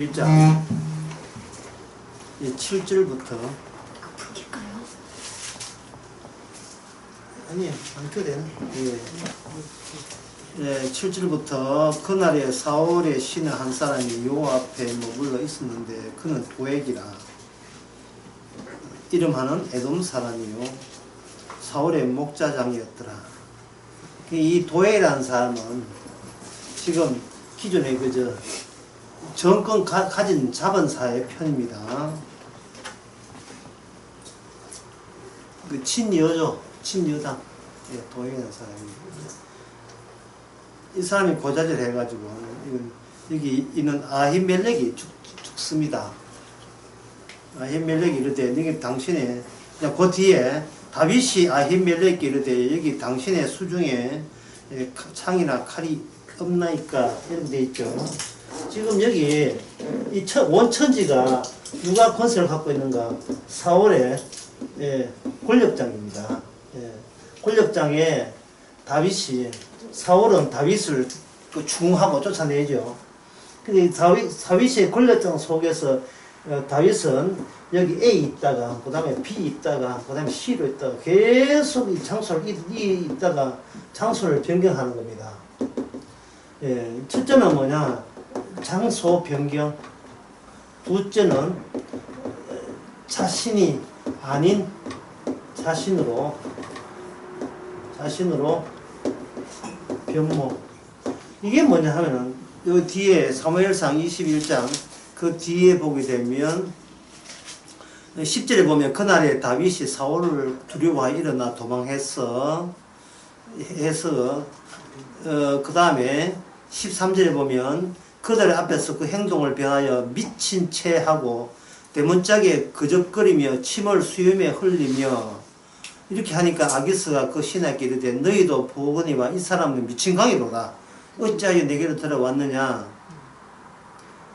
1장 7절부터 풀릴까요? 아니요 안 켜대네. 예, 7절부터 그날에 사울의 신하 한 사람이 여호와 앞에 머물러 있었는데 그는 도액이라 이름하는 에돔 사람이요 사울의 목자장이었더라. 이 도액이라는 사람은 지금 기존에 그저 정권 가진 자본사의 편입니다. 그 친여죠. 친여당. 예, 도액이라는 사람입니다. 이 사람이 고자질 해가지고, 여기 있는 아히멜렉이 죽습니다. 아히멜렉이 이르되, 여기 당신의, 그 뒤에 다윗이 아히멜렉이 이르되, 여기 당신의 수중에 창이나 칼이 없나이까? 이렇게 돼 있죠. 지금 여기 이 원천지가 누가 권세를 갖고 있는가? 사울의 권력장입니다. 권력장에 다윗이 사울은 다윗을 추궁하고 쫓아내죠. 근데 다윗의 권력장 속에서 다윗은 여기 A에 있다가 그 다음에 B에 있다가 그 다음에 C로 있다가 계속 이 장소를 있다가 장소를 변경하는 겁니다. 첫째는 뭐냐? 장소 변경. 둘째는 자신이 아닌 자신으로 변모. 이게 뭐냐 하면은 요 뒤에 사무엘상 21장 그 뒤에 보게 되면 10절에 보면 그날에 다윗이 사울을 두려워하여 일어나 도망해서 그 다음에 13절에 보면 그들 앞에서 그 행동을 변하여 미친 채 하고 대문짝에 그적거리며 침을 수염에 흘리며 이렇게 하니까 아기스가 그 신하께 이르되 너희도 보거니와 이 사람은 미친 광이로다. 어찌하여 내게로 들어왔느냐?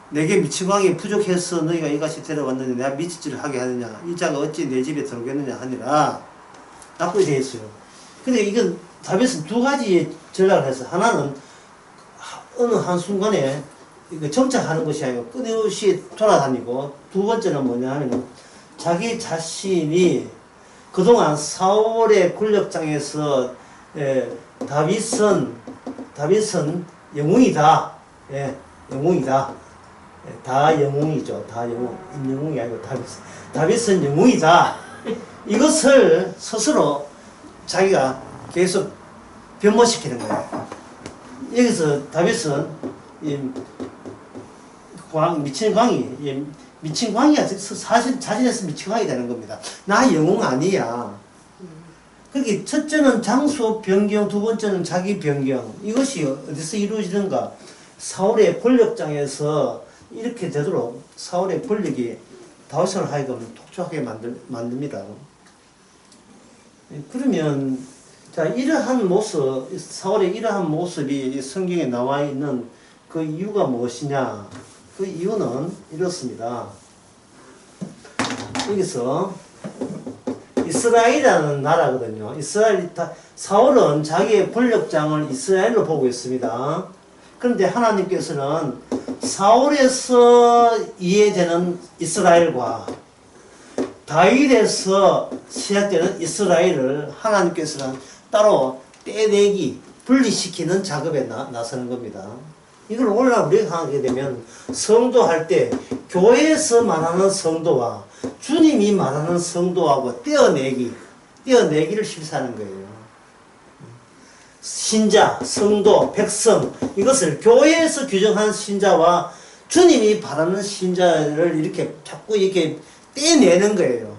내게 미친 광이 부족해서 너희가 이같이 데려왔느냐? 내가 미치지를 하게 하느냐? 이 자가 어찌 내 집에 들어오겠느냐 하니라. 라고 되어 있어요. 근데 이건 다윗은 두 가지 전략을 해서 하나는 어느 한순간에 정착하는 것이 아니고 끊임없이 돌아다니고 두 번째는 뭐냐 하면 자기 자신이 그동안 사울의 권력장에서 다윗은 영웅이다. 영웅이다. 다 영웅이죠. 다 영웅. 임영웅이 아니고 다윗은 영웅이다. 이것을 스스로 자기가 계속 변모시키는 거예요. 여기서 다윗은 미친 광이 사실 자신에서 미친 광이 되는 겁니다. 나 영웅 아니야. 그렇게 첫째는 장소 변경, 두 번째는 자기 변경. 이것이 어디서 이루어지는가? 사울의 권력장에서 이렇게 되도록 사울의 권력이 다윗을 하여금 독촉하게 만듭니다. 그러면 자 이러한 모습, 사울의 이러한 모습이 성경에 나와 있는 그 이유가 무엇이냐? 그 이유는 이렇습니다. 여기서 이스라엘이라는 나라거든요. 사울은 자기의 권력장을 이스라엘로 보고 있습니다. 그런데 하나님께서는 사울에서 이해되는 이스라엘과 다윗에서 시작되는 이스라엘을 하나님께서는 따로 떼내기, 분리시키는 작업에 나서는 겁니다. 이걸 오늘날 우리가 하게 되면 성도할 때 교회에서 말하는 성도와 주님이 말하는 성도하고 떼어내기를 실사하는 거예요. 신자, 성도, 백성 이것을 교회에서 규정한 신자와 주님이 바라는 신자를 이렇게 자꾸 이렇게 떼내는 거예요.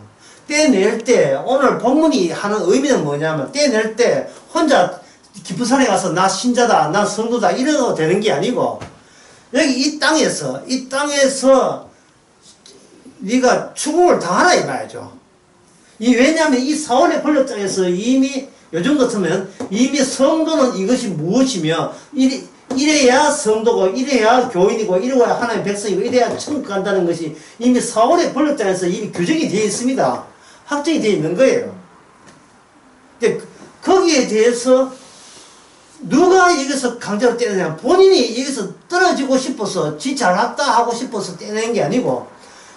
떼낼 때 오늘 본문이 하는 의미는 뭐냐면 떼낼 때 혼자 깊은 산에 가서 나 신자다, 나 성도다 이래도 되는 게 아니고 여기 이 땅에서 네가 죽음을 당하라 이 말이죠. 왜냐하면 이 사울의 권력장에서 이미 요즘 같으면 이미 성도는 이것이 무엇이며 이래야 성도고 이래야 교인이고 이래야 하나님의 백성이고 이래야 천국 간다는 것이 이미 사울의 권력장에서 이미 규정이 되어 있습니다. 확정이 되어 있는 거예요. 근데 거기에 대해서 누가 여기서 강제로 떼내냐? 본인이 여기서 떨어지고 싶어서 지 잘났다 하고 싶어서 떼낸 게 아니고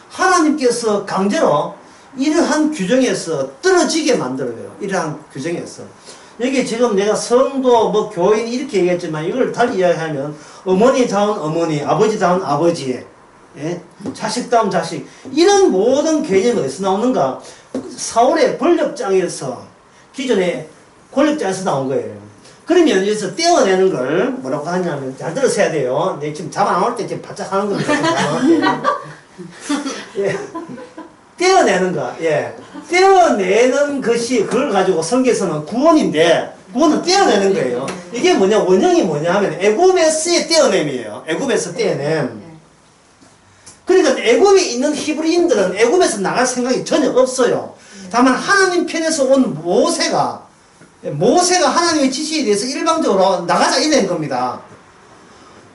하나님께서 강제로 이러한 규정에서 떨어지게 만들어요. 이러한 규정에서. 여기 지금 내가 성도, 뭐 교인 이렇게 얘기했지만 이걸 달리 이야기하면 어머니다운 어머니, 아버지다운 아버지, 예? 자식다운 자식, 이런 모든 개념이 어디서 나오는가? 사울의 권력장에서, 기존의 권력장에서 나온 거예요. 그러면 여기서 떼어내는 걸 뭐라고 하냐면, 잘 들으셔야 돼요. 내 지금 잠 안 올 때 지금 바짝 하는 겁니다. 예. 떼어내는 거, 예. 떼어내는 것이, 그걸 가지고 성경에서는 구원인데, 구원은 떼어내는 거예요. 이게 뭐냐, 원형이 뭐냐 하면, 애굽에서의 떼어냄이에요. 애굽에서 떼어냄. 그러니까 애굽에 있는 히브리인들은 애굽에서 나갈 생각이 전혀 없어요. 다만 하나님 편에서 온 모세가 하나님의 지시에 대해서 일방적으로 나가자 이런 겁니다.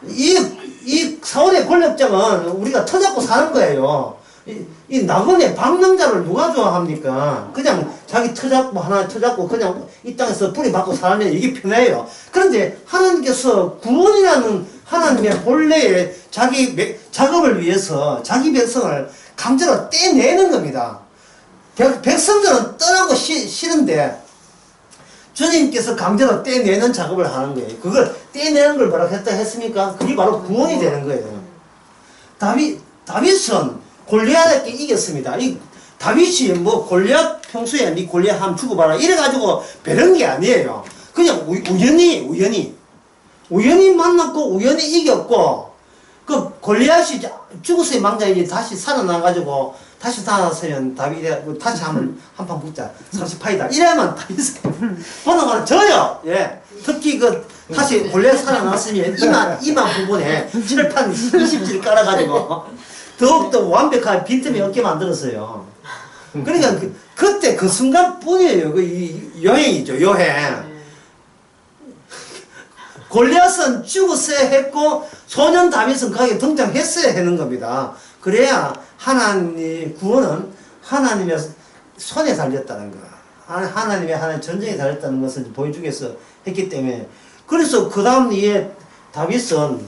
이 사울의 권력장은 우리가 터잡고 사는 거예요. 이 나그네 방랑자를 누가 좋아합니까? 그냥 자기 터잡고 하나 터잡고 그냥 이 땅에서 뿌리 받고 살면 이게 편해요. 그런데 하나님께서 구원이라는 하나님의 본래의 자기 작업을 위해서 자기 백성을 강제로 떼내는 겁니다. 백성들은 떠나고 싫은데 주님께서 강제로 떼내는 작업을 하는 거예요. 그걸 떼내는 걸 뭐라고 했습니까? 그게 바로 구원이 되는 거예요. 다윗은 골리앗에게 이겼습니다. 다윗이 뭐 골리앗 평소에 니 골리앗 한번 죽어봐라 이래가지고 배른 게 아니에요. 그냥 우연히 만났고 우연히 이겼고, 그 골리앗이 죽었어요. 망자이지 다시 살아나가지고 다시 살아나서면 다윗이 다시 한판 붙자 38이다 이래야만 다윗은 번호가 져요. 예. 특히 다시 골리앗 살아났으면 이만 부분에 칠판 20질 깔아가지고 더욱더 완벽한 빈틈이 없게 만들었어요. 그러니까 그때 그 순간뿐이에요. 여행이죠, 여행. 골리앗은 죽었어야 했고 소년 다윗은 거기에 등장했어야 하는 겁니다. 그래야 하나님 구원은 하나님의 손에 달렸다는 거, 하나님 전쟁에 달렸다는 것을 보여주기 위해서 했기 때문에. 그래서 그 다음 이에 다윗은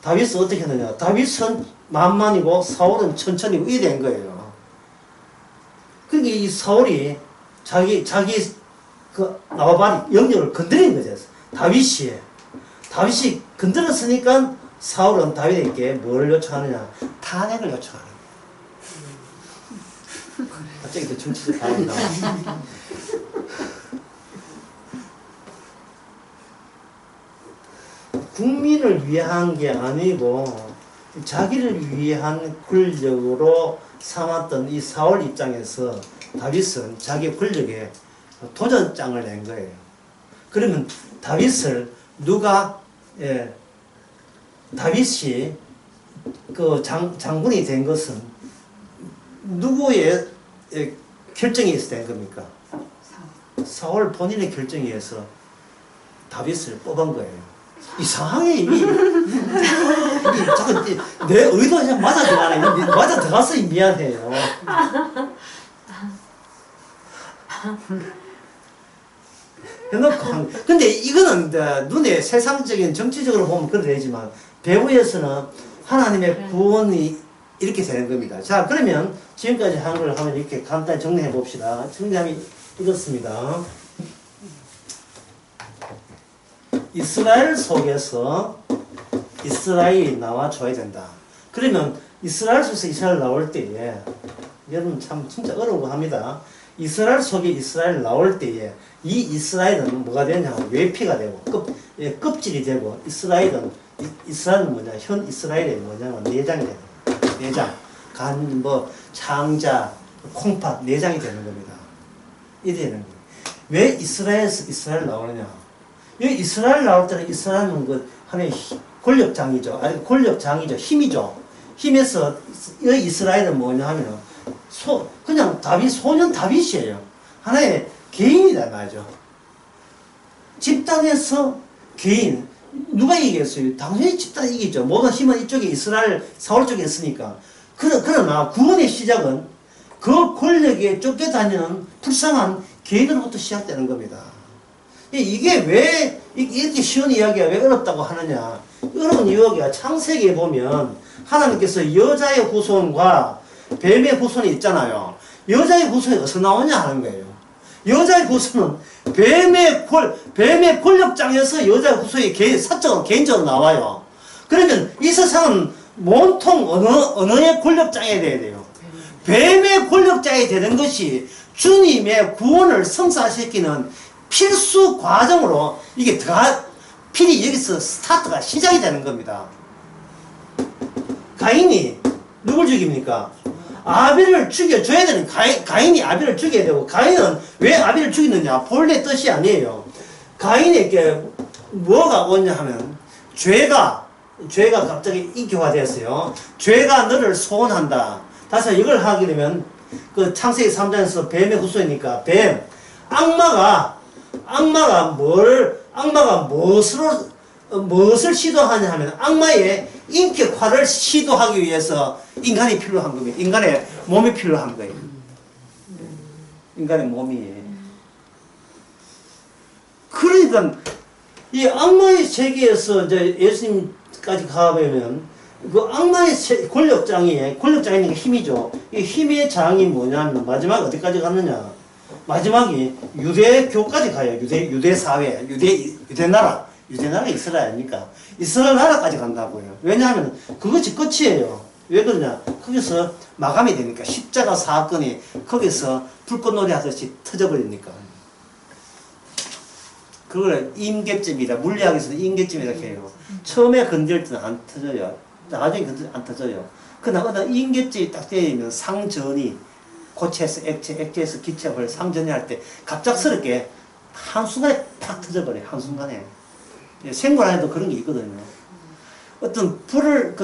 어떻게 했느냐? 다윗은 만만이고 사울은 천천히 의된 거예요. 그게 이 사울이 자기 나와바리 영역을 건드린 거죠. 다윗이 건드렸으니까 사울은 다윗에게 뭘 요청하느냐? 탄핵을 요청하는 거예요. 갑자기 또 정치적 발언이 나와. 국민을 위한 게 아니고 자기를 위한 권력으로 삼았던 이 사울 입장에서 다윗은 자기 권력에 도전장을 낸 거예요. 그러면 다윗을 다윗이 장군이 된 것은 누구의 결정에 의해서 된 겁니까? 사울 본인의 결정에 의해서 다윗을 뽑은 거예요. 이상하게 자꾸 내 의도가 그냥 맞아 들어가네. 맞아 들어가서 미안해요. 해놓고 근데 이거는 눈에 세상적인 정치적으로 보면 그래 되지만 배후에서는 하나님의 구원이 이렇게 되는 겁니다. 자, 그러면 지금까지 한 걸 한번 이렇게 간단히 정리해 봅시다. 정리하면 이렇습니다. 이스라엘 속에서 이스라엘이 나와줘야 된다. 그러면 이스라엘 속에서 이스라엘 나올 때에, 여러분 참 진짜 어려운 거 합니다. 이스라엘 속에 이스라엘 나올 때에 이 이스라엘은 뭐가 되냐면 외피가 되고 껍질이 되고 이스라엘은 뭐냐, 현 이스라엘이 뭐냐면 내장이 되는 거예요. 내장, 간, 창자, 콩팥, 내장이 되는 겁니다. 이래 되는 거예요. 왜 이스라엘에서 이스라엘 나오느냐? 여기 이스라엘 나올 때는 이스라엘은 하나의 권력장이죠. 아니, 권력장이죠. 힘이죠. 힘에서 이 이스라엘은 뭐냐 하면 그냥 소년 다윗이에요. 하나의 개인이다 말이죠. 집단에서 개인. 누가 이기겠어요? 당연히 집단이 이기죠. 모든 힘은 이쪽에 이스라엘, 사울 쪽에 있으니까. 그러나 구원의 시작은 그 권력에 쫓겨다니는 불쌍한 개인으로부터 시작되는 겁니다. 이게 왜 이렇게 쉬운 이야기가 왜 어렵다고 하느냐? 어려운 이야기가 창세기에 보면 하나님께서 여자의 후손과 뱀의 후손이 있잖아요. 여자의 후손이 어디서 나오냐 하는 거예요. 여자의 후손은 뱀의 권력장에서 여자의 후손이 사적으로 개인적으로 나와요. 그러면 이 세상은 몸통 언어의 권력장이 돼야 돼요. 뱀의 권력장이 되는 것이 주님의 구원을 성사시키는 필수 과정으로 이게 필히 여기서 스타트가 시작이 되는 겁니다. 가인이 누굴 죽입니까? 아벨을 죽여줘야 되는 가인이 아벨을 죽여야 되고, 가인은 왜 아벨을 죽이느냐? 본래 뜻이 아니에요. 가인에게 뭐가 오냐 하면 죄가 갑자기 인격화되었어요. 죄가 너를 소원한다. 다시 이걸 하게 되면 그 창세기 3장에서 뱀의 후손이니까 악마가 무엇을 시도하냐 하면 악마의 인격화를 시도하기 위해서 인간이 필요한 겁니다. 인간의 몸이 필요한 거예요. 인간의 몸이. 그러니까 이 악마의 세계에서 이제 예수님까지 가보면 그 악마의 권력장이니까 힘이죠. 이 힘의 장이 뭐냐면 마지막 어디까지 갔느냐? 마지막이 유대교까지 가요. 유대 사회, 유대 나라. 유대나라 이스라엘 아닙니까? 이스라엘 나라까지 간다고요. 왜냐하면 그것이 끝이에요. 왜 그러냐? 거기서 마감이 되니까 십자가 사건이 거기서 불꽃놀이 하듯이 터져버리니까. 그걸 임계점이다. 물리학에서는 임계점이라고 해요. 처음에 건들 때는 안 터져요. 나중에 안 터져요. 그러나 임계점이 딱 되면 상전이 고체에서 액체에서 기체를 상전이 할 때 갑작스럽게 한순간에 팍 터져버려요. 한순간에. 생물 안에도 그런 게 있거든요. 어떤 불을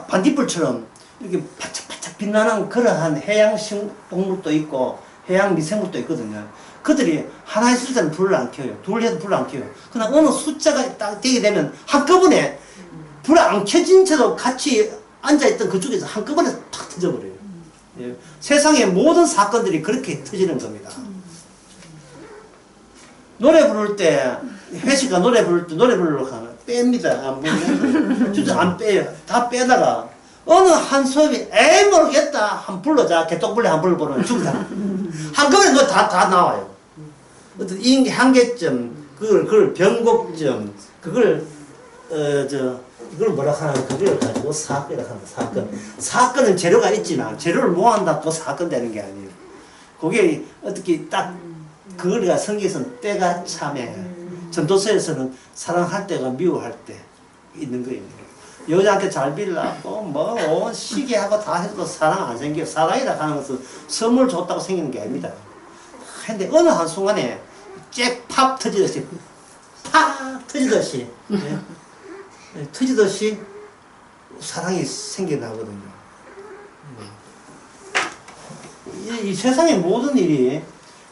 반딧불처럼 이렇게 바짝바짝 빛나는 그러한 해양 동물도 있고 해양 미생물도 있거든요. 그들이 하나 있을 때는 불을 안 켜요. 둘 해도 불을 안 켜요. 그러나 어느 숫자가 딱 되게 되면 한꺼번에 불 안 켜진 채로 같이 앉아있던 그쪽에서 한꺼번에 탁 터져버려요. 예. 세상의 모든 사건들이 그렇게 터지는 겁니다. 노래 부를 때, 회식가 노래 부를 때, 노래 부르러 가면 뺍니다. 안 부르면. 진짜 안 빼요. 다 빼다가, 어느 한 수업이, 에이, 모르겠다. 한 불러자. 개똥불레 한 불러보면 죽다. 한꺼번에 너 다 나와요. 어떤 한계점, 그걸 변곡점, 그걸 뭐라 하나, 그걸 가지고 사건이라고 합니다. 사건. 사건은 재료가 있지만, 재료를 모아한다고 사건 되는 게 아니에요. 그게 어떻게 딱, 그거가 성경에서는 때가 참해. 전도서에서는 사랑할 때가 미워할 때 있는 거예요. 여자한테 잘 빌라고 시기하고 다 해도 사랑 안 생겨. 사랑이라 하는 것은 선물 줬다고 생기는 게 아닙니다. 근데 어느 한순간에 잭팝 터지듯이 팍 터지듯이 터지듯이 사랑이 생겨나거든요. 이 세상의 모든 일이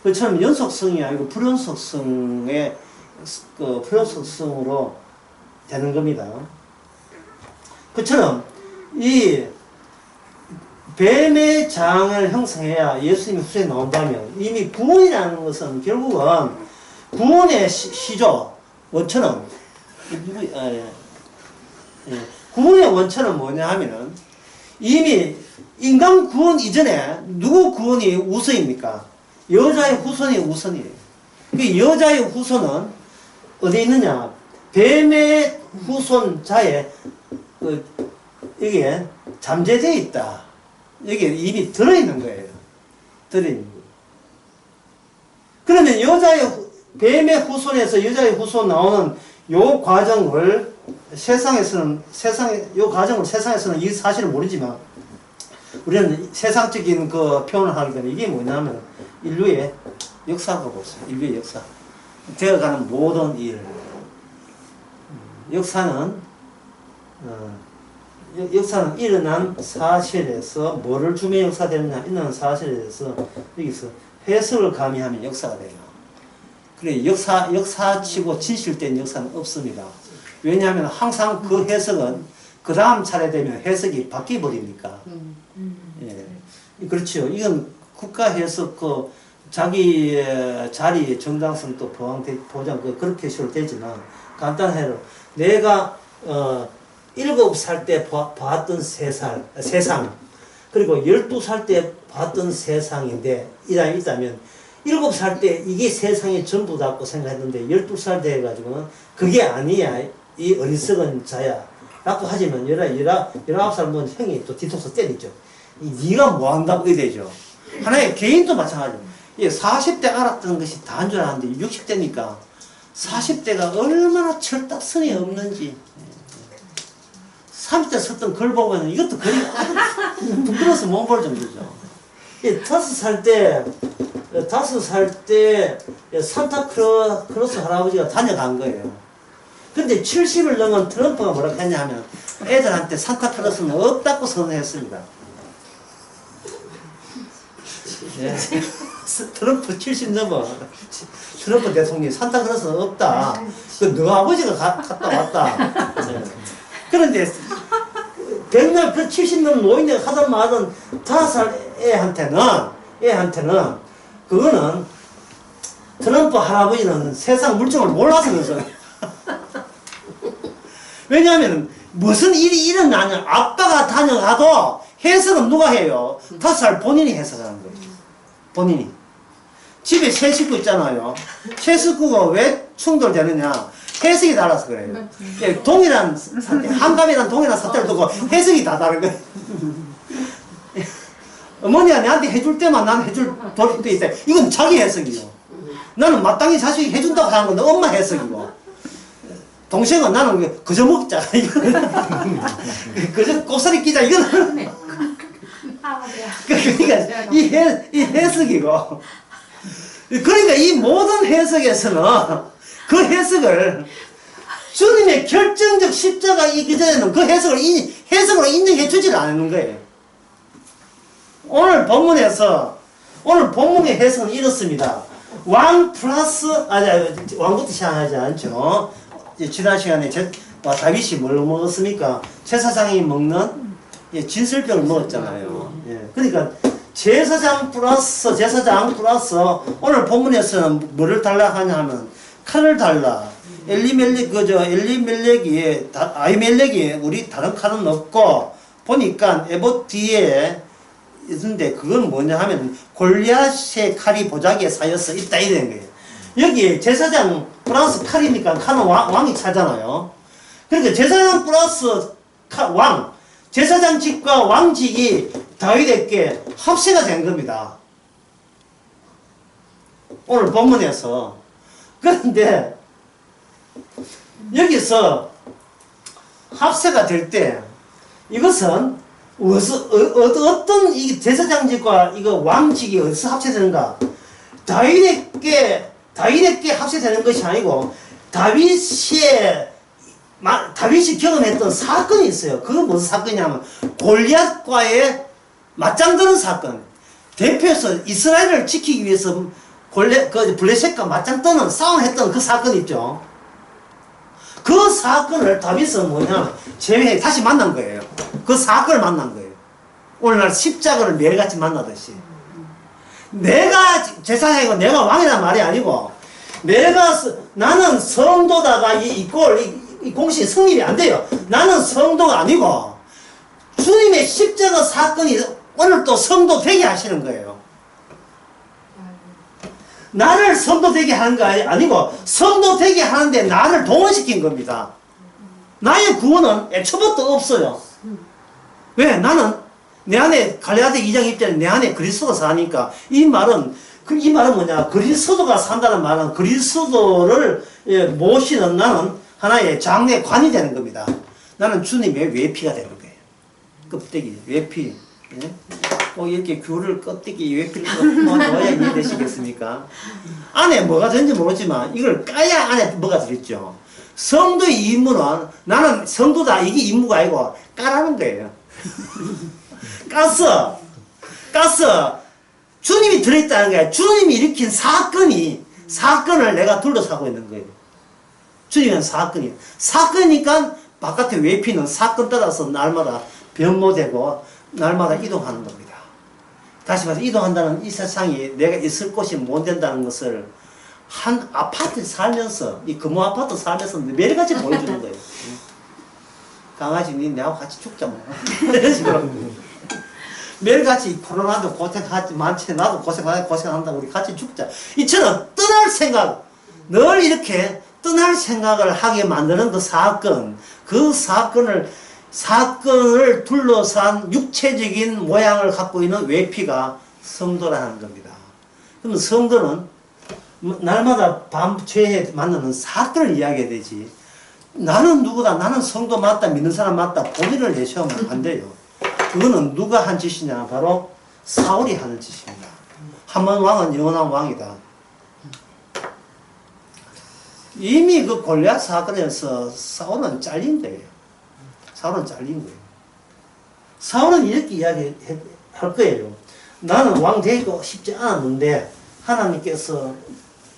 그처럼 연속성이 아니고 불연속성의 불연속성으로 되는 겁니다. 그처럼 이 뱀의 장을 형성해야 예수님이 후세에 나온다면 이미 구원이라는 것은 결국은 구원의 시조 원천은 구원의 원천은 뭐냐 하면은 이미 인간 구원 이전에 누구 구원이 우선입니까? 여자의 후손이 우선이에요. 그 여자의 후손은 어디 있느냐? 뱀의 후손자에 이게 잠재되어 있다. 이게 이미 들어있는 거예요. 들어있는 거예요. 그러면 뱀의 후손에서 여자의 후손 나오는 요 과정을 세상에서는 이 사실을 모르지만 우리는 세상적인 그 표현을 하기 때문에 이게 뭐냐면 인류의 역사가 보세요. 인류의 역사. 되어가는 모든 일. 역사는 일어난 사실에서 뭐를 주면 역사되느냐, 일어난 사실에 대해서 여기서 해석을 가미하면 역사가 돼요. 그래, 역사치고 진실된 역사는 없습니다. 왜냐하면 항상 그 해석은 그 다음 차례 되면 해석이 바뀌어버리니까. 예. 그렇죠. 이건 국가 해석, 자기의 자리의 정당성 또 보장 그렇게 식으로 되지만 간단해로 내가 7살 때 봤던 세상 그리고 12살 때 봤던 세상인데 있다면 7살 때 이게 세상이 전부다고 생각했는데 12살 돼가지고는 그게 아니야 이 어리석은 자야 라고 하지만 19살 먹은 형이 또 뒤통수 때리죠. 네가 뭐 한다고 이래 되죠. 하나의 개인도 마찬가지입니다. 40대 알았던 것이 다인 줄 알았는데 60대니까 40대가 얼마나 철딱선이 없는지 30대 섰던 걸 보면 이것도 거의 부끄러워서 못 볼 정도죠. 5살 때 산타크로스 할아버지가 다녀간 거예요. 근데 70을 넘은 트럼프가 뭐라고 했냐 하면 애들한테 산타크로스는 없다고 선언했습니다. 예. 트럼프 70 넘어. 트럼프 대통령이 산타크로스는 없다. 그 너 아버지가 갔다 왔다. 예. 그런데 백날 그 70 넘은 노인네가 하던 말은 5살 애한테는 그거는 트럼프 할아버지는 세상 물정을 몰라서 그래서 왜냐하면 무슨 일이 일어나냐 아빠가 다녀가도 해석은 누가 해요? 5살 본인이 해석하는 거죠. 본인이 집에 세 식구 있잖아요. 세 식구가 왜 충돌되느냐 해석이 달라서 그래요. 동일한 한감이란 동일한 사태를 두고 해석이 다 다른 거예요. 어머니가 내한테 해줄 때만 난 해줄 도리도 있다. 이건 자기 해석이요. 나는 마땅히 자식이 해준다고 하는 건데 엄마 해석이고 동생은 나는 그저 먹자. 그저 곱살이 끼자. 이거는 그러니까 이 해석이고 그러니까 이 모든 해석에서는 그 해석을 주님의 결정적 십자가 있기 전에는 그 해석으로 인정해 주지를 않는 거예요. 오늘 본문의 해석은 이렇습니다. 왕부터 시작하지 않죠. 지난 시간에 다윗이 뭘 먹었습니까? 제사장이 먹는 진설병을 먹었잖아요. 그러니까 제사장 플러스 오늘 본문에서는 뭐를 달라 하냐 하면 칼을 달라. 아히멜렉이 우리 다른 칼은 없고 보니까 에봇 뒤에 있는데 그건 뭐냐 하면 골리앗의 칼이 보자기에 쌓여서 있다 이런 거예요. 여기 제사장 플러스 칼이니까 칼은 왕이 차잖아요. 그러니까 제사장 플러스 왕, 제사장직과 왕직이 다윗에게 합세가 된 겁니다. 오늘 본문에서. 그런데 여기서 합세가 될 때 이것은 어떤 이 제사장직과 이거 왕직이 어디서 합세되는가? 다윗에게 합세되는 것이 아니고 다윗이 경험했던 사건이 있어요. 그건 무슨 사건이냐면 골리앗과의 맞짱드는 사건. 대표해서 이스라엘을 지키기 위해서 블레셋과 맞짱뜨는 싸움했던 그 사건 있죠. 그 사건을 다윗은 뭐냐 제외해 다시 만난 거예요. 그 사건을 만난 거예요. 오늘날 십자가를 매일같이 만나듯이. 내가 제사장이고 내가 왕이란 말이 아니고 나는 성도다가 이 공식이 성립이 안 돼요. 나는 성도가 아니고 주님의 십자가 사건이 오늘 또 성도 되게 하시는 거예요. 나를 성도 되게 하는 거 아니고 성도 되게 하는데 나를 동원시킨 겁니다. 나의 구원은 애초부터 없어요. 왜? 나는 내 안에 갈라디아 2장 1절에 내 안에 그리스도가 사니까 이 말은 뭐냐? 그리스도가 산다는 말은 그리스도를 모시는 나는 하나의 장례관이 되는 겁니다. 나는 주님의 외피가 되는 거예요. 껍데기, 외피. 예? 이렇게 귤을 껍데기 외피를 넣어야 이해되시겠습니까? 안에 뭐가 되는지 모르지만 이걸 까야 안에 뭐가 들어있죠. 성도의 임무는 나는 성도다 이게 임무가 아니고 까라는 거예요. 깠어. 주님이 들어있다는 거야. 주님이 일으킨 사건을 내가 둘러싸고 있는 거예요. 주님은 사건이니까 바깥의 외피는 사건 따라서 날마다 변모되고 날마다 이동하는 겁니다. 다시 말해서 이동한다는 이 세상이 내가 있을 곳이 못 된다는 것을 한 아파트에 살면서, 이 금호 아파트 살면서 매일같이 보여주는 거예요. 강아지, 니 내하고 같이 죽자, 뭐. 이런 식으로. 매일같이 코로나도 고생하지 많지, 나도 고생한다, 우리 같이 죽자. 이처럼 떠날 생각, 늘 이렇게 떠날 생각을 하게 만드는 그 사건을 둘러싼 육체적인 모양을 갖고 있는 외피가 성도라는 겁니다. 그러면 성도는 날마다 밤 죄에 만나는 사건을 이야기해야 되지. 나는 누구다, 나는 성도 맞다, 믿는 사람 맞다, 본인을 내세우면 안 돼요. 그거는 누가 한 짓이냐? 바로 사울이 하는 짓입니다. 하만 왕은 영원한 왕이다. 이미 그 골리앗 사건에서 사울은 잘린 거예요. 사울은 잘린 거예요. 사울은 이렇게 이야기할 거예요. 나는 왕 되기가 쉽지 않았는데 하나님께서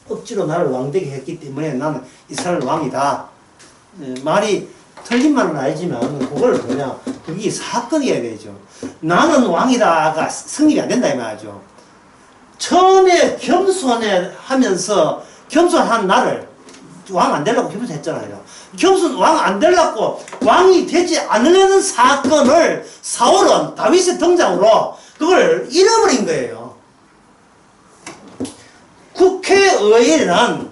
억지로 나를 왕되게 했기 때문에 나는 이스라엘 왕이다. 말이 틀린 말은 아니지만 그걸 뭐냐, 그게 사건이어야 되죠. 나는 왕이다가 성립이 안 된다 이 말이죠. 처음에 겸손하면서 겸손한 나를 왕 안 되려고 겸손했잖아요. 겸손 왕 안 되려고 왕이 되지 않으려는 사건을 사울은 다윗의 등장으로 그걸 잃어버린 거예요. 국회의회는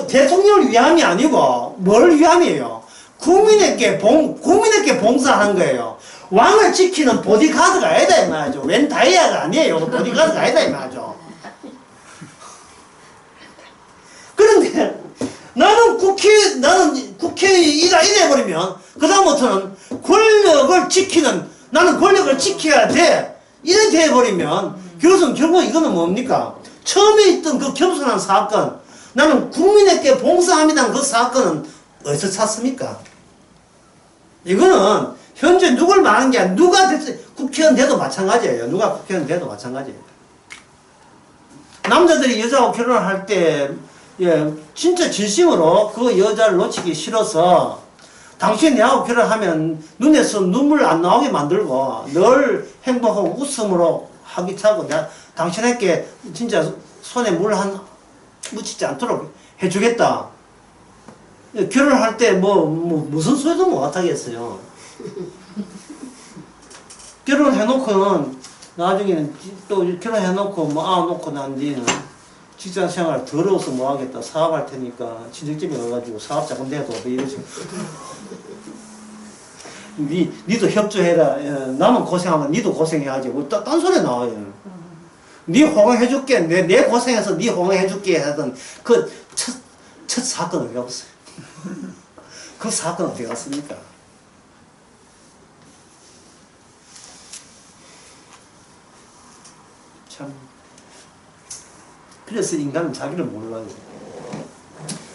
대통령을 위함이 아니고 뭘 위함이에요? 국민에게 봉사하는 거예요. 왕을 지키는 보디가드가 아니다 이 말이죠. 웬 다이아가 아니에요. 보디가드가 아니다 이 말이죠. 그런데 나는 국회의가 이래버리면 그다음부터는 나는 권력을 지켜야 돼. 이래 돼버리면 결국 이거는 뭡니까? 처음에 있던 그 겸손한 사건, 나는 국민에게 봉사합니다는 그 사건은 어디서 찾습니까? 이거는 현재 누굴 말하는 게 아니라 누가 국회의원 돼도 마찬가지예요. 누가 국회의원 돼도 마찬가지예요. 남자들이 여자하고 결혼할 때 진짜 진심으로 그 여자를 놓치기 싫어서 당신이 내하고 결혼하면 눈에서 눈물 안 나오게 만들고 늘 행복하고 웃음으로 활기차고 당신에게 진짜 손에 물 묻히지 않도록 해주겠다. 결혼할 때 무슨 소리도 못 하겠어요. 결혼해놓고는 나중에는 또 결혼해놓고 놓고 난 뒤에는 직장 생활 더러워서 뭐 하겠다. 사업할 테니까 친정집에 가가지고 사업 자금 내도 이러지. 니도 협조해라. 나만 고생하면 니도 고생해야지. 딴 소리 나와요. 니 호강해줄게. 내 고생해서 니 호강해줄게 하던 그 첫 사건 어디 갔어요? 그 사건 어디 갔습니까? 참. 그래서 인간은 자기를 몰라요.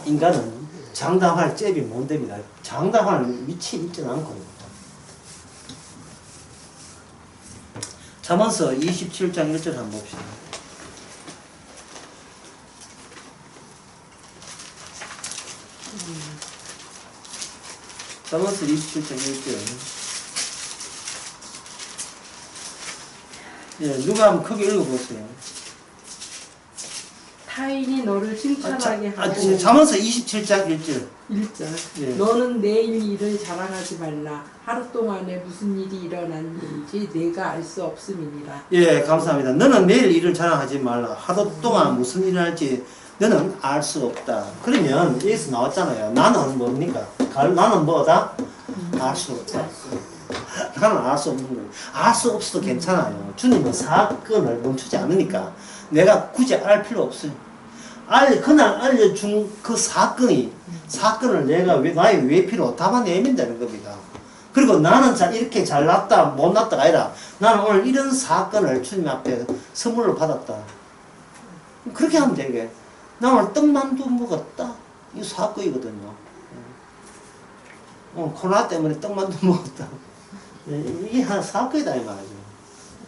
인간은 장담할 잽이 못 됩니다. 장담할 위치에 있지는 않거든요. 잠언서 27장 1절 한번 봅시다. 잠언서 27장 1절. 누가 한번 크게 읽어보세요. 타인이 너를 칭찬하게 하고 잠언서 27장 1절. 1절 너는 내일 일을 자랑하지 말라. 하루 동안에 무슨 일이 일어났는지 내가 알 수 없음이니라. 예, 감사합니다. 너는 내일 일을 자랑하지 말라. 하루 동안 무슨 일이 일어날지 너는 알 수 없다. 그러면 여기서 나왔잖아요. 나는 뭡니까? 나는 뭐다? 알 수 없다. 나는 알 수 없는 거예요. 알 수 없어도 괜찮아요. 주님은 사건을 멈추지 않으니까 내가 굳이 알 필요 없어요. 그날 알려준 그 사건을 내가 나의 외피로 담아내면 되는 겁니다. 그리고 나는 이렇게 잘났다, 못났다가 아니라 나는 오늘 이런 사건을 주님 앞에 선물로 받았다. 그렇게 하면 되게. 나 오늘 떡만두 먹었다. 이거 사건이거든요. 코로나 때문에 떡만두 먹었다. 이게 하나 사건이다, 이 말이죠.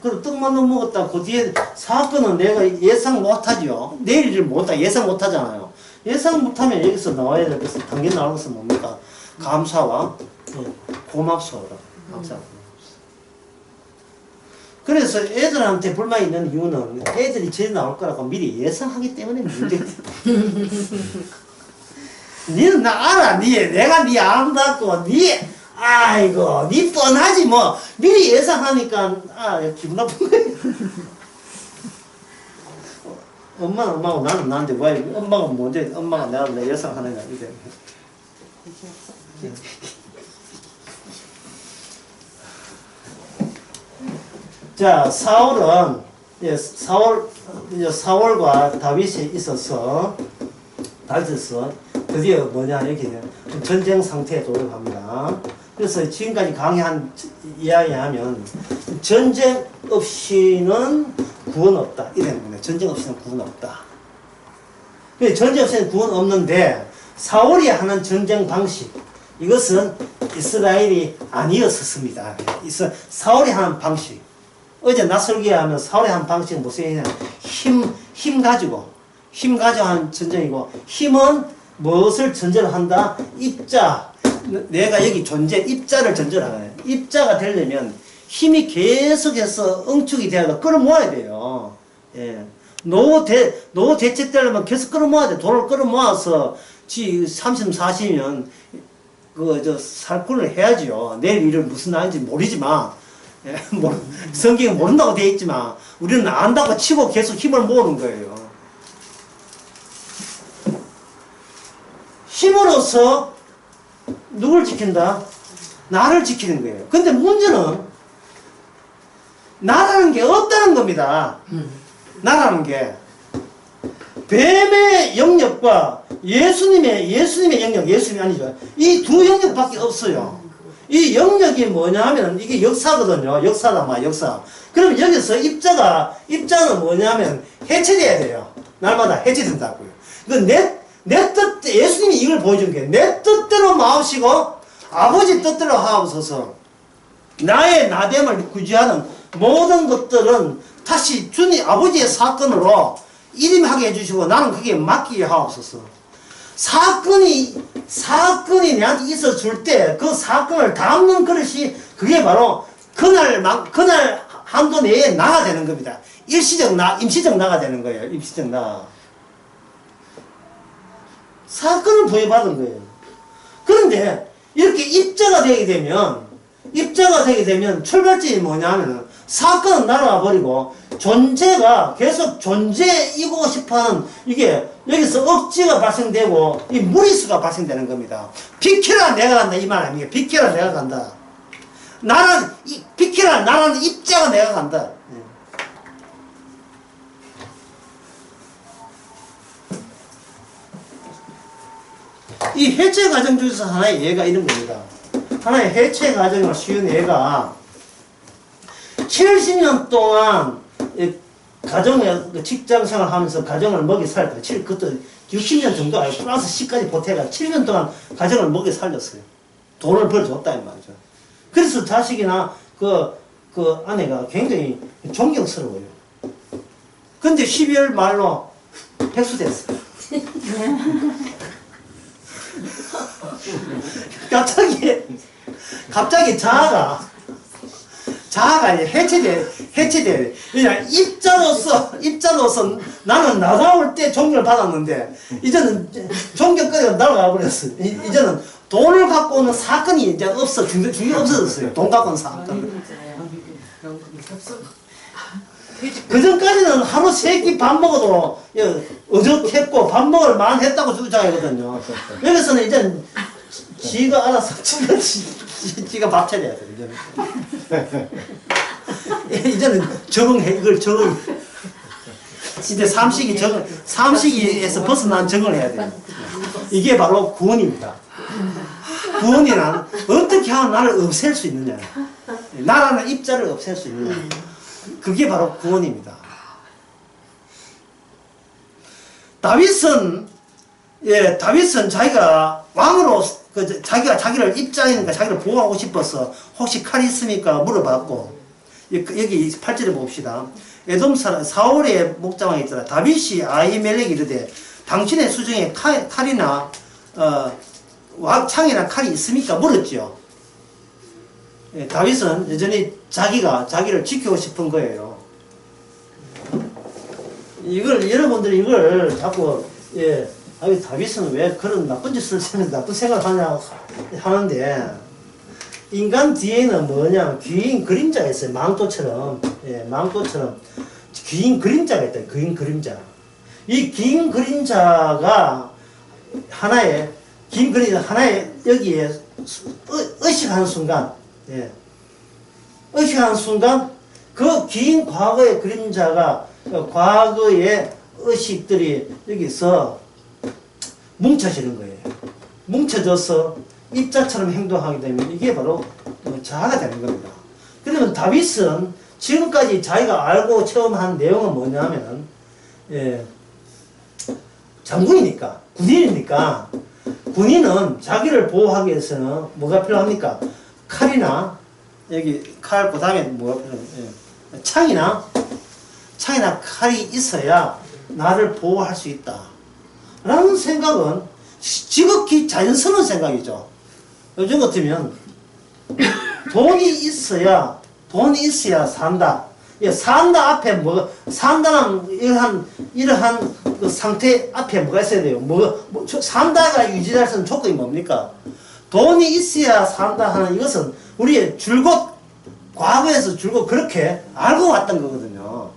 그리고 떡만두 먹었다. 그 뒤에 사건은 내가 예상 못하죠. 내일을 예상 못하잖아요. 예상 못하면 여기서 나와야 될 것은 당연히 나올 것은 뭡니까? 감사와 고맙소라. 감사. 그래서 애들한테 불만이 있는 이유는 애들이 저리 나올 거라고 미리 예상하기 때문에 문제야. 니는 나 알아. 내가 니 안다고. 아이고, 니 뻔하지 뭐. 미리 예상하니까, 기분 나쁜 거야. 엄마는 엄마고 나는 나인데 왜 엄마가 먼저, 엄마가 내가 예상하는가, 이래. 자, 사울과 다윗이 있어서 드디어 뭐냐, 이렇게 전쟁 상태에 도착합니다. 그래서 지금까지 강의한 이야기하면 전쟁 없이는 구원 없다. 이런 거네. 전쟁 없이는 구원 없다. 전쟁 없이는 구원 없는데 사울이 하는 전쟁 방식, 이것은 이스라엘이 아니었었습니다. 사울이 하는 방식. 어제 낯설기하면 사울이 하는 방식은 무슨 힘 가지고 하는 전쟁이고, 힘은 무엇을 전제로 한다? 입자. 내가 여기 입자를 전제로 하는 거예요. 입자가 되려면 힘이 계속해서 응축이 되어서 끌어모아야 돼요. 예. 노후 대책되려면 계속 끌어모아야 돼. 돈을 끌어모아서 30, 40년 살군을 해야지요. 내일 일을 무슨 날인지 모르지만, 예, 성경에 모른다고 되어 있지만 우리는 안다고 치고 계속 힘을 모으는 거예요. 힘으로써 누굴 지킨다? 나를 지키는 거예요. 근데 문제는 나라는 게 없다는 겁니다. 나라는 게 뱀의 영역과 예수님의 영역, 예수님이 아니죠. 이 두 영역밖에 없어요. 이 영역이 뭐냐 하면 이게 역사거든요. 역사다, 역사. 그럼 여기서 입자는 뭐냐면 해체돼야 돼요. 날마다 해체된다고요. 내 뜻, 예수님이 이걸 보여준 게 내 뜻대로 마옵시고 아버지 뜻대로 하옵소서. 나의 나됨을 구제하는 모든 것들은 다시 주님 아버지의 사건으로 일임하게 해주시고 나는 그게 맡기게 하옵소서. 사건이 내한테 있어 줄 때 그 사건을 담는 그릇이 그게 바로 그날 한도 내에 나가 되는 겁니다. 임시적 나가 되는 거예요. 임시적 나. 사건을 부여받은 거예요. 그런데 이렇게 입자가 되게 되면 출발점이 뭐냐면 사건은 날아가 버리고 존재가 계속 존재이고 싶어하는 이게 여기서 억지가 발생되고 이 무리수가 발생되는 겁니다. 비켜라 내가 간다 이 말 아닙니까? 비켜라 내가 간다. 비켜라 나라는 입자가 내가 간다. 이 해체 과정 중에서 하나의 예가 이런 겁니다. 하나의 해체 과정을 쉬운 예가 70년 동안 직장 생활하면서 가정을 먹여 살다. 그것도 60년 정도 아니고 플러스 10까지 보태가 7년 동안 가정을 먹여 살렸어요. 돈을 벌어줬다 이 말이죠. 그래서 자식이나 그 아내가 굉장히 존경스러워요. 근데 12월 말로 백수됐어요. 갑자기 자아가 해체돼. 그냥 입자로서 나는 나다울 때 존경을 받았는데, 이제는 존경거리가 날아가 버렸어요. 이제는 돈을 갖고 오는 사건이 이제 중요가 없어졌어요. 돈 갖고 오는 사건. 그 전까지는 하루 3끼 밥 먹어도 어적했고 밥 먹을 만 했다고 주장하거든요. 여기서는 이제는 지가 알아서 지가 밥 차려야 돼. 이제는 이걸 적응. 이제 삼식에서 벗어난 적응을 해야 돼요. 이게 바로 구원입니다. 구원이란 어떻게 하면 나를 없앨 수 있느냐. 나라는 입자를 없앨 수 있느냐. 그게 바로 구원입니다. 다윗은 자기가 왕으로 자기를 입자이니까 자기를 보호하고 싶어서 혹시 칼이 있습니까? 물어봤고, 여기 8절에 봅시다. 에돔 사람 사울의 목장에 있더라. 다윗이 아히멜렉이 이르되 당신의 수중에 칼이나 창이나 칼이 있습니까? 물었죠. 예, 다윗은 여전히 자기를 지키고 싶은 거예요. 여러분들이 이걸 자꾸, 예, 다윗은 왜 그런 나쁜 짓을 하면서 나쁜 생각을 하냐 하는데, 인간 뒤에는 뭐냐, 귀인 그림자가 있어요. 망토처럼. 예, 망토처럼. 귀인 그림자가 있다. 귀인 그림자. 이 귀인 그림자가 하나의 여기에 의식하는 순간, 예. 의식하는 순간, 그 긴 과거의 그림자가, 과거의 의식들이 여기서 뭉쳐지는 거예요. 뭉쳐져서 입자처럼 행동하게 되면 이게 바로 자아가 되는 겁니다. 그러면 다윗은 지금까지 자기가 알고 처음 한 내용은 뭐냐면, 예, 장군이니까, 군인이니까, 군인은 자기를 보호하기 위해서는 뭐가 필요합니까? 칼이나, 여기 칼, 그 다음에 뭐가 필요합니까? 예. 창이나 칼이 있어야 나를 보호할 수 있다. 라는 생각은 지극히 자연스러운 생각이죠. 요즘 같으면 돈이 있어야 산다. 산다 앞에 산다는 이러한 그 상태 앞에 뭐가 있어야 돼요? 산다가 유지될 수 있는 조건이 뭡니까? 돈이 있어야 산다 하는 이것은 우리의 과거에서 그렇게 알고 왔던 거거든요.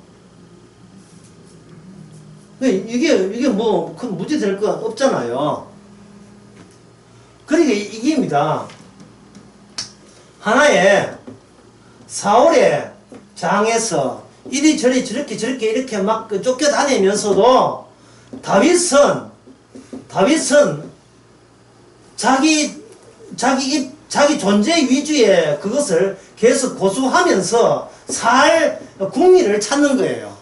이게 큰 문제 될 거 없잖아요. 그러니까 이게입니다. 하나의 사울의 장에서 이리저리 저렇게 이렇게 막 쫓겨다니면서도 다윗은 자기 존재 위주의 그것을 계속 고수하면서 살 국리를 찾는 거예요.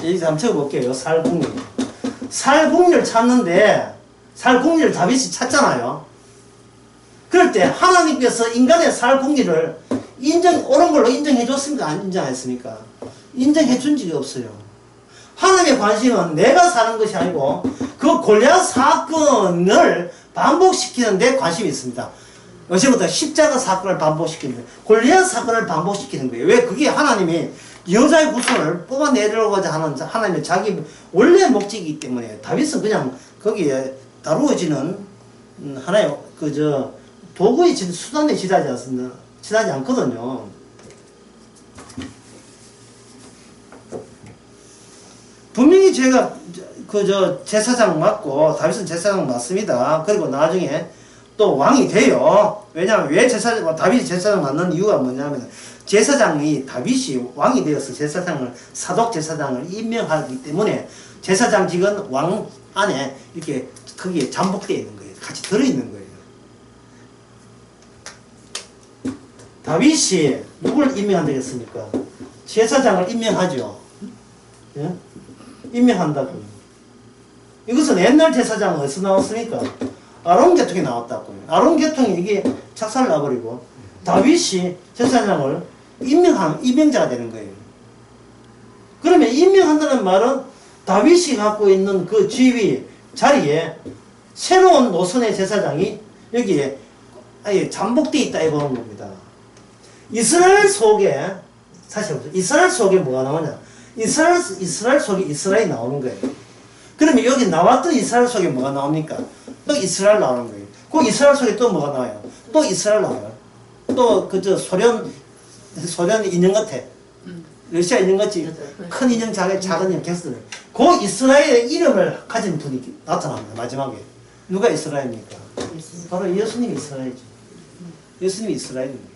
여기서 한번 적어볼게요. 살 국리를 찾는데, 살 국리를 다윗이 찾잖아요. 그럴 때 하나님께서 인간의 살 국리를 옳은 걸로 인정해 줬습니까? 안 인정했습니까? 인정해 준 적이 없어요. 하나님의 관심은 내가 사는 것이 아니고 그 골리앗 사건을 반복시키는 데 관심이 있습니다. 어제부터 십자가 사건을 반복시키는 거예요. 골리앗 사건을 반복시키는 거예요. 왜? 그게 하나님이 여자의 후손을 뽑아내려고자 하는 하나님의 자기 원래 목적이기 때문에 다윗은 그냥 거기에 다루어지는 하나의 도구의 수단에 지나지 않거든요. 분명히 제가 제사장 맞고 다윗은 제사장 맞습니다. 그리고 나중에 또 왕이 돼요. 왜냐하면 다윗이 제사장 맞는 이유가 뭐냐면 다윗이 왕이 되어서 사독 제사장을 임명하기 때문에 제사장직은 왕 안에 이렇게 거기에 잠복되어 있는 거예요. 같이 들어있는 거예요. 다윗이 누굴 임명한다겠습니까? 제사장을 임명하죠. 예? 임명한다고. 이것은 옛날 제사장은 어디서 나왔습니까? 아론 계통이 나왔다고요. 아론 계통이 이게 착살 나버리고 다윗이 제사장을 임명자가 되는 거예요. 그러면 임명한다는 말은 다윗이 갖고 있는 그 지위 자리에 새로운 노선의 제사장이 여기에 잠복되어 있다 이거는 겁니다. 이스라엘 속에 뭐가 나오냐? 이스라엘 속에 이스라엘이 나오는 거예요. 그러면 여기 나왔던 이스라엘 속에 뭐가 나옵니까? 또 이스라엘 나오는 거예요. 그 이스라엘 속에 또 뭐가 나와요? 또 이스라엘 나와요. 또 소련 인형 같아. 러시아 인형 같이 큰 인형, 작은 인형 계속 들어요. 그 이스라엘의 이름을 가진 분이 나타납니다. 마지막에. 누가 이스라엘입니까? 바로 예수님이 이스라엘이죠. 예수님이 이스라엘입니다.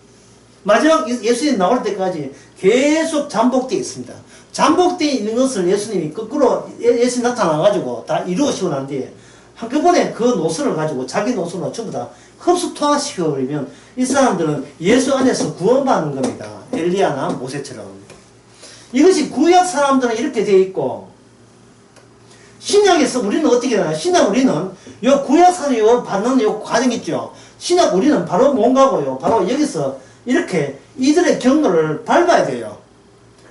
마지막 예수님 나올 때까지 계속 잠복되어 있습니다. 잠복되어 있는 것을 예수님이 거꾸로 예수님 나타나가지고 다 이루어지고 난 뒤에 한꺼번에 그 노선을 가지고 자기 노선을 전부 다 흡수 통화시켜버리면 이 사람들은 예수 안에서 구원받는 겁니다. 엘리야나 모세처럼. 이것이 구약 사람들은 이렇게 되어 있고 신약에서 우리는 어떻게 되나요? 신약 우리는 요 구약 사람이 받는 요 과정 있죠. 신약 우리는 바로 뭔가고요. 바로 여기서 이렇게 이들의 경로를 밟아야 돼요.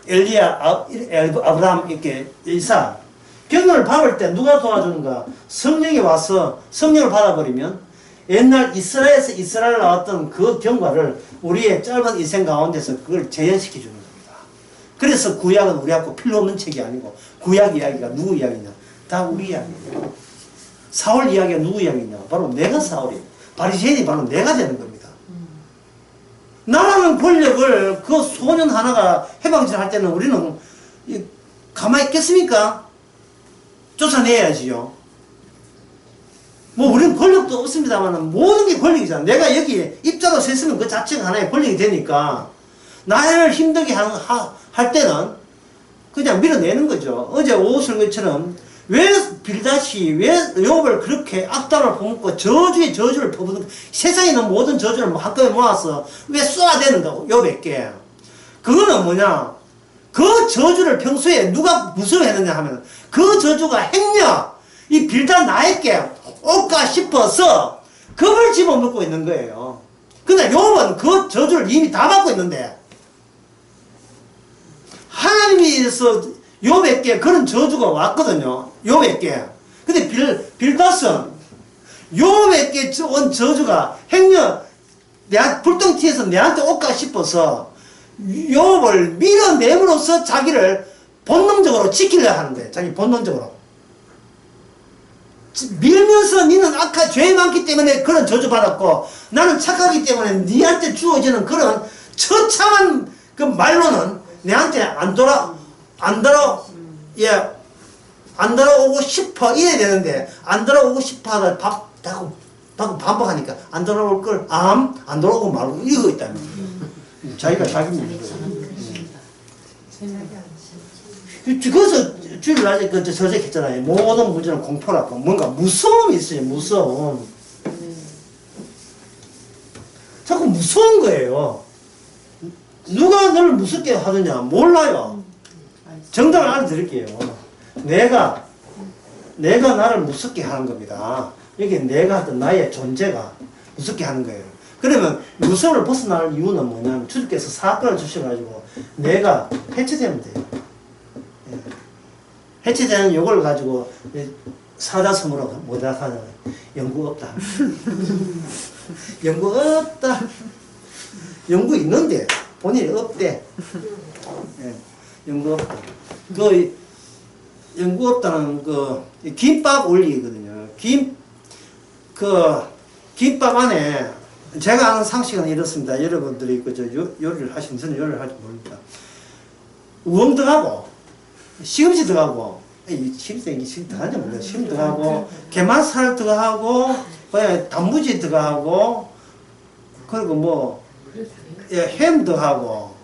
엘리야, 아브라함, 이렇게 이사. 병을 밟을 때 누가 도와주는가? 성령이 와서 성령을 받아버리면 옛날 이스라엘에서 이스라엘 나왔던 그 경과를 우리의 짧은 인생 가운데서 그걸 재현시켜 주는 겁니다. 그래서 구약은 우리하고 필요 없는 책이 아니고 구약 이야기가 누구 이야기냐? 다 우리 이야기예요. 사울 이야기가 누구 이야기냐? 바로 내가 사울이에요. 바리새인이 바로 내가 되는 겁니다. 나라는 권력을 그 소년 하나가 해방질 할 때는 우리는 가만히 있겠습니까? 쫓아내야지요. 뭐 우리는 권력도 없습니다만 모든 게 권력이잖아. 내가 여기 입자로 서 있으면 그 자체가 하나의 권력이 되니까 나를 힘들게 할 때는 그냥 밀어내는 거죠. 어제 오슬것처럼 왜 빌닷이 왜 욥을 그렇게 악담을 퍼붓고 저주의 저주를 퍼붓는 세상에 있는 모든 저주를 한꺼번에 모아서 왜 쏘아대는가 욥에게. 그거는 뭐냐, 그 저주를 평소에 누가 무서워했느냐 하면 그 저주가 행여 이 빌닷 나에게 올까 싶어서 겁을 집어먹고 있는 거예요. 근데 욥은 그 저주를 이미 다 받고 있는데 하나님께서 욥에게 그런 저주가 왔거든요. 욥에게. 근데 빌닷은 욥에게 온 저주가 행여 불똥 튀어서 내한테 올까 싶어서 욥을 밀어내므로써 자기를 본능적으로 지키려 하는데, 자기 본능적으로 밀면서 니는 죄 많기 때문에 그런 저주 받았고 나는 착하기 때문에 니한테 주어지는 그런 처참한 그 말로는 내한테 안 돌아오고 싶어 이래야 되는데 안 돌아오고 싶어 하다 반복하니까 안 돌아올 걸 안 돌아오고 말고 이러고 있다는 거예요. 자기가 자기 믿는 거예요. 그래서 주일 낮에 그 저작했잖아요. 모든 문제는 공포라고. 뭔가 무서움이 있어요. 무서움. 자꾸 무서운 거예요. 누가 너를 무섭게 하느냐 몰라요. 정답을 알려드릴게요. 내가 나를 무섭게 하는 겁니다. 이게 내가 하던 나의 존재가 무섭게 하는 거예요. 그러면 무서움을 벗어날 이유는 뭐냐면 주님께서 사건을 주셔가지고 내가 해체되면 돼요. 해체되는 요걸 가지고 사자성어로 뭐다 하잖아요. 연구 없다. 연구 없다. 연구 있는데 본인이 없대. 연구 없다. 그 연구 없다는 그 김밥 원리거든요. 김밥 안에 제가 아는 상식은 이렇습니다. 여러분들이 요리를 하시면 저는 요리를 할지 모릅니다. 우엉 들어가고 시금치 들어가고 시금치 들어가는지 모르겠어요. 시금치 들어가고 게맛살 들어가고 그냥 단무지 들어가고 그리고 뭐 햄 들어가고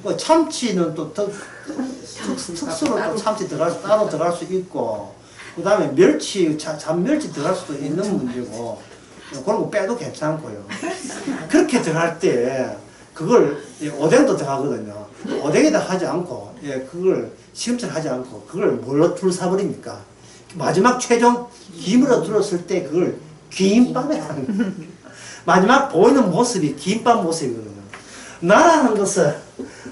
뭐 참치는 또 특수로 또 참치 따로 들어갈 수 있고 그 다음에 멸치 잔멸치 들어갈 수도 있는 문제고 그리고 빼도 괜찮고요. 그렇게 들어갈 때 그걸 오뎅도 들어가거든요. 오뎅에다 하지 않고 그걸 시금치를 하지 않고 그걸 뭘로 둘러싸버립니까? 마지막 최종 김으로 둘렀을 때 그걸 김밥에 하는 거예요. 마지막 보이는 모습이 김밥 모습이거든요. 나라는 것은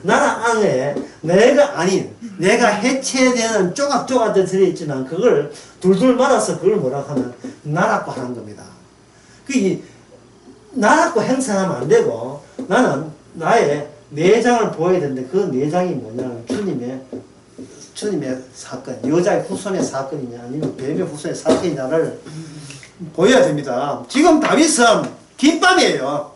나라 안에 내가 아닌 내가 해체되는 조각조각들 들어있지만 그걸 둘둘 말아서 그걸 뭐라고 하면 나라고 하는 겁니다. 나라고 행사하면 안 되고 나는 나의 내장을 보여야 되는데 그 내장이 뭐냐면 주님의 사건, 여자의 후손의 사건이냐 아니면 뱀의 후손의 사건이냐를 보여야 됩니다. 지금 다윗은 김밥이에요.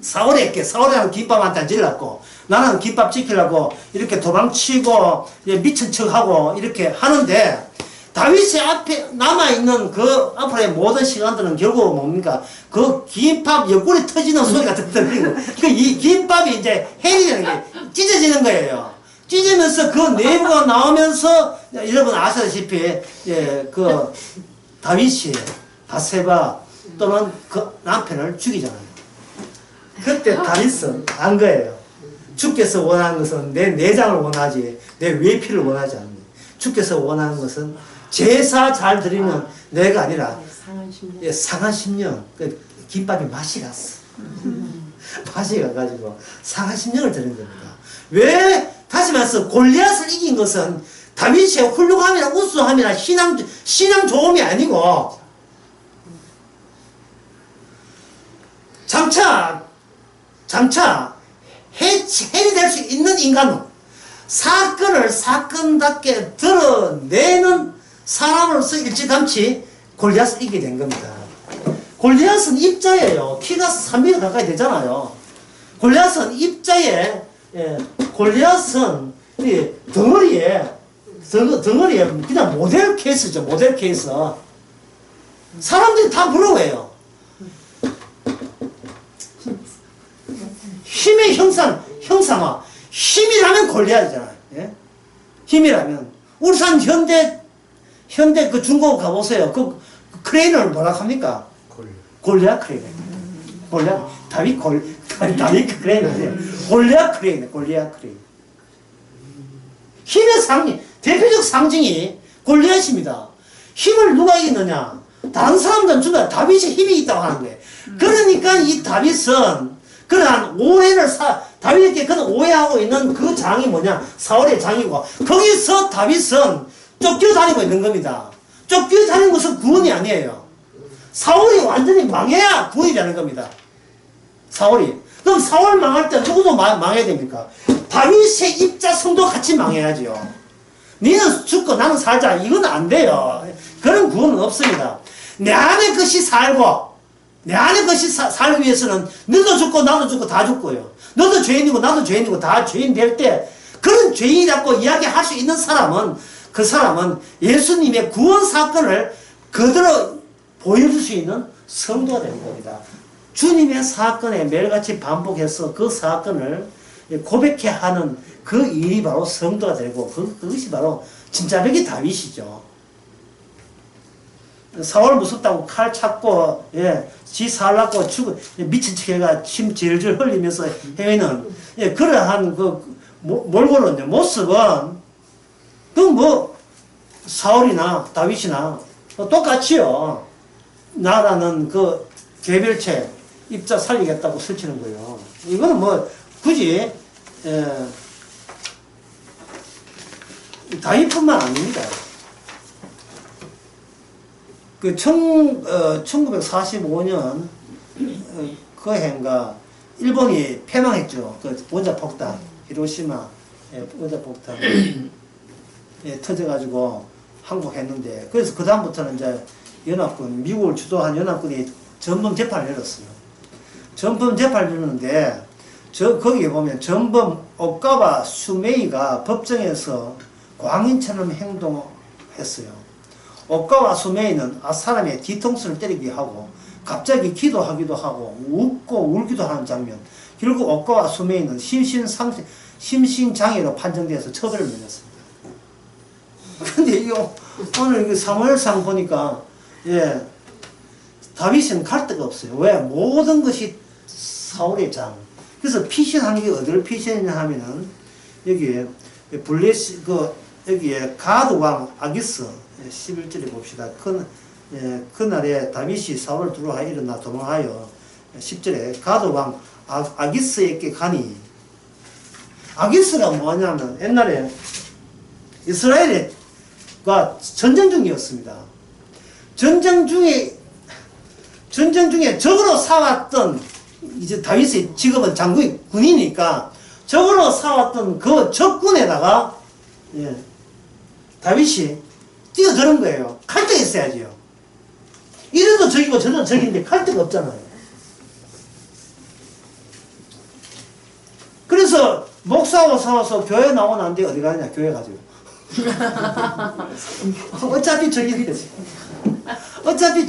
사울이랑 김밥한테 질렀고 나는 김밥 지키려고 이렇게 도망치고 미친 척하고 이렇게 하는데 다윗의 앞에 남아있는 그 앞으로의 모든 시간들은 결국 뭡니까? 그 김밥 옆구리 터지는 소리가 들리고 이 김밥이 이제 헬이라는 게 찢어지는 거예요. 찢으면서 그 내부가 나오면서 여러분 아시다시피 그 다윗이 바세바 또는 그 남편을 죽이잖아요. 그때 다윗은 안 거예요. 주께서 원하는 것은 내 내장을 원하지 내 외피를 원하지 않는. 주께서 원하는 것은 제사 잘 드리는 내가 아니라 상한 10년 그 김밥이 맛이 갔어. 맛이 가가지고 상한 10년을 드린 겁니다. 왜? 다시 말해서 골리앗을 이긴 것은 다윗의 훌륭함이나 우수함이나 신앙 좋음이 아니고, 장차 해리 될 수 있는 인간은 사건을 사건답게 드러내는 사람으로서 일찌감치 골리앗을 이기게 된 겁니다. 골리앗은 입자예요. 키가 3m 가까이 되잖아요. 골리앗은 입자에, 골리앗은 덩어리에 그냥 모델 케이스죠. 모델 케이스. 사람들이 다 부러워해요. 힘의 형상화. 힘이라면 골리앗이잖아요. 예? 힘이라면. 울산 현대 그 중고 가보세요. 그 크레인을 뭐라 합니까? 골리앗 크레인. 다윗 크레인. 골리앗 크레인. 힘의 대표적 상징이 골리앗입니다. 힘을 누가 이기느냐? 다른 사람들은 주다 다윗의 힘이 있다고 하는 거예요. 그러니까 이 다윗은 그러한 다윗에게 그는 오해하고 있는 그 장이 뭐냐? 사울의 장이고, 거기서 다윗은 쫓겨다니고 있는 겁니다. 쫓겨다니는 것은 구원이 아니에요. 사울이 완전히 망해야 구원이 되는 겁니다. 사울이. 그럼 사울 망할 때 누구도 망해야 됩니까? 다윗의 입자 성도 같이 망해야죠. 너는 죽고 나는 살자. 이건 안 돼요. 그런 구원은 없습니다. 내 안에 것이 살고, 살기 위해서는 너도 죽고 나도 죽고 다 죽고요. 너도 죄인이고 나도 죄인이고 다 죄인 될 때, 그런 죄인이라고 이야기할 수 있는 사람은, 그 사람은 예수님의 구원 사건을 그대로 보여줄 수 있는 성도가 되는 겁니다. 주님의 사건에 매일같이 반복해서 그 사건을 고백해 하는 그 일이 바로 성도가 되고, 그것이 바로 진짜백이 다윗이죠. 사울 무섭다고 칼 찾고, 지 살라고 미친 척해가 침 질질 흘리면서 헤매는, 그러한 몰골은 모습은, 사울이나 다윗이나 똑같이요. 나라는 그 개별체, 입자 살리겠다고 설치는 거예요. 이거는 굳이, 다윗뿐만 아닙니다. 1945년 그 해인가 일본이 패망했죠. 그 원자폭탄, 히로시마 원자폭탄 터져가지고 항복했는데, 그래서 그 다음부터는 이제 미국을 주도한 연합군이 전범 재판을 열었어요. 전범 재판을 열었는데, 거기에 보면 전범 오카와 수메이가 법정에서 광인처럼 행동했어요. 오카와 수메이는 사람의 뒤통수를 때리기도 하고, 갑자기 기도하기도 하고, 웃고 울기도 하는 장면. 결국 오카와 수메이는 심신장애로 판정돼서 처벌을 받았습니다. 근데 오늘 사무엘상 보니까, 다윗은 갈 데가 없어요. 왜? 모든 것이 사울의 장. 그래서 피신하는 게 어디를 피신했냐 하면은, 여기에 여기에 가드 왕 아기스 11절에 봅시다. 그날에 다윗이 사울을 두루하여 일어나 도망하여 10절에 가드 왕 아기스에게 가니, 아기스가 뭐냐면 옛날에 이스라엘과 전쟁 중이었습니다. 전쟁 중에 적으로 싸웠던, 이제 다윗의 직업은 군이니까 적으로 싸웠던 그 적군에다가 다윗이 뛰어드는 거예요. 칼대가 있어야지요. 이래도 적이고 저래도 적인데 칼대가 없잖아요. 그래서 목사하고 싸워서 교회 나오면 안 돼. 어디 가느냐? 교회 가지고. 어차피 적인데. 어차피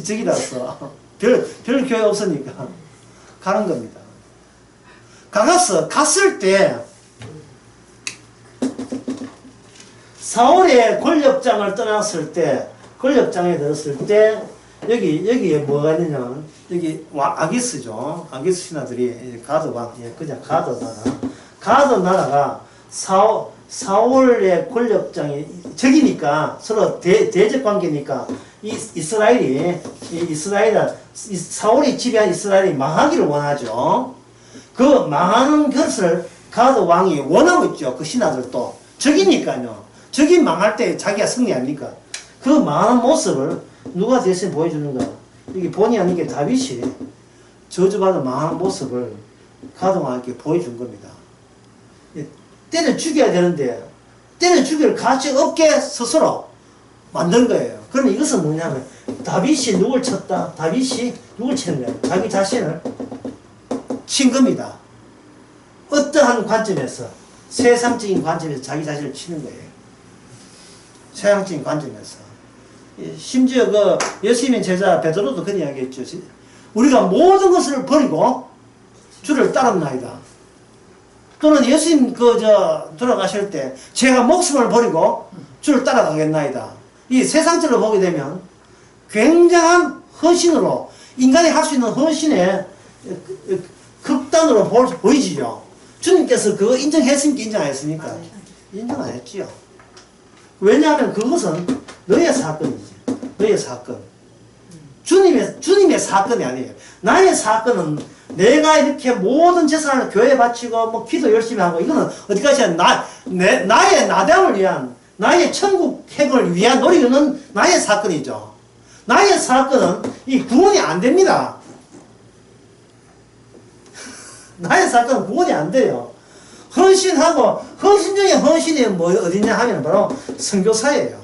적이라서. 별 교회 없으니까. 가는 겁니다. 갔을 때, 사울의 권력장을 떠났을 때, 권력장에 들었을 때, 여기에 뭐가 있느냐면, 여기 아기스죠. 아기스 신하들이 가드왕, 그냥 가드 나라가 사울의 권력장이 적이니까, 서로 대적 관계니까, 사울이 지배한 이스라엘이 망하기를 원하죠. 그 망하는 것을 가드 왕이 원하고 있죠. 그 신하들도. 적이니까요. 적이 망할 때 자기가 승리 아닙니까? 그 망하는 모습을 누가 대신 보여주는가? 이게 본의 아니게 다윗이 저주받은 망하는 모습을 가동하게 보여준 겁니다. 때려 죽여야 되는데 때려 죽일 가치 없게 스스로 만든 거예요. 그러면 이것은 뭐냐면 다윗이 누굴 쳤다? 다윗이 누굴 치는 거예요? 자기 자신을 친 겁니다. 어떠한 관점에서 세상적인 관점에서 자기 자신을 치는 거예요. 세상적인 관점에서. 심지어 그 예수님의 제자 베드로도 그런 이야기했죠. 우리가 모든 것을 버리고 주를 따랐나이다. 또는 예수님 돌아가실 때 제가 목숨을 버리고 주를 따라가겠나이다. 이 세상적으로 보게 되면 굉장한 헌신으로 인간이 할 수 있는 헌신의 극단으로 보이지요. 주님께서 그거 인정했습니까? 인정 안 했습니까? 인정 안 했지요. 왜냐하면 그것은 너의 사건이지. 너의 사건. 주님의 사건이 아니에요. 나의 사건은 내가 이렇게 모든 재산을 교회에 바치고 뭐 기도 열심히 하고 이거는 어디까지야 나의 나됨을 위한 나의 천국 행을 위한 노력은 나의 사건이죠. 나의 사건은 이 구원이 안 됩니다. 나의 사건은 구원이 안 돼요. 헌신하고 헌신 중에 헌신이 뭐 어디냐 하면 바로 선교사예요.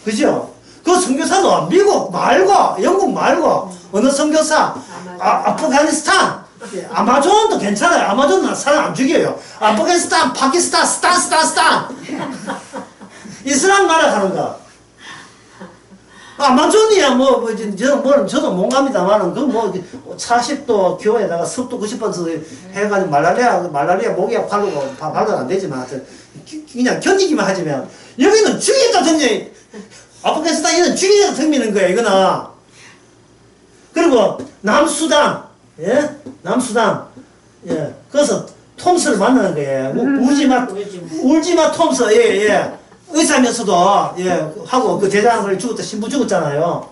그죠? 그 선교사도 미국 말고 영국 말고 어느 선교사 아프가니스탄 아마존도 괜찮아요. 아마존은 사람 안 죽여요. 아프가니스탄 파키스탄 스탄 이슬람 나라 가는 거 아마존이야 저도 못 갑니다만은 그 40도 교회에다가 습도 90% 해가지고 말라리아 목이야 발로 안 되지만 그냥 견디기만 하지만 여기는 죽이겠다 덤벼 아프가니스탄에는 죽이겠다 덤비는 거야 이거는. 그리고 남수단 그래서 톰스를 만나는 거예요. 울지마 톰스 의사면서도 하고 그 대장을 신부 죽었잖아요.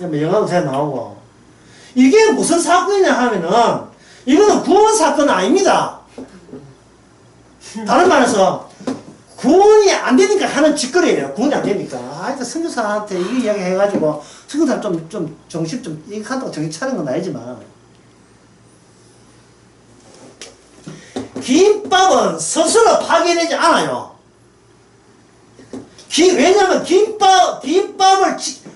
영화도 잘 나오고. 이게 무슨 사건이냐 하면은 이거는 구원 사건은 아닙니다. 다른 말해서 구원이 안 되니까 하는 짓거리예요. 구원이 안 되니까. 하여튼 선교사한테 이 이야기 해가지고 선교사 좀 정신 이렇게 한다고 정신 차리는 건 아니지만 김밥은 스스로 파괴되지 않아요. 왜냐하면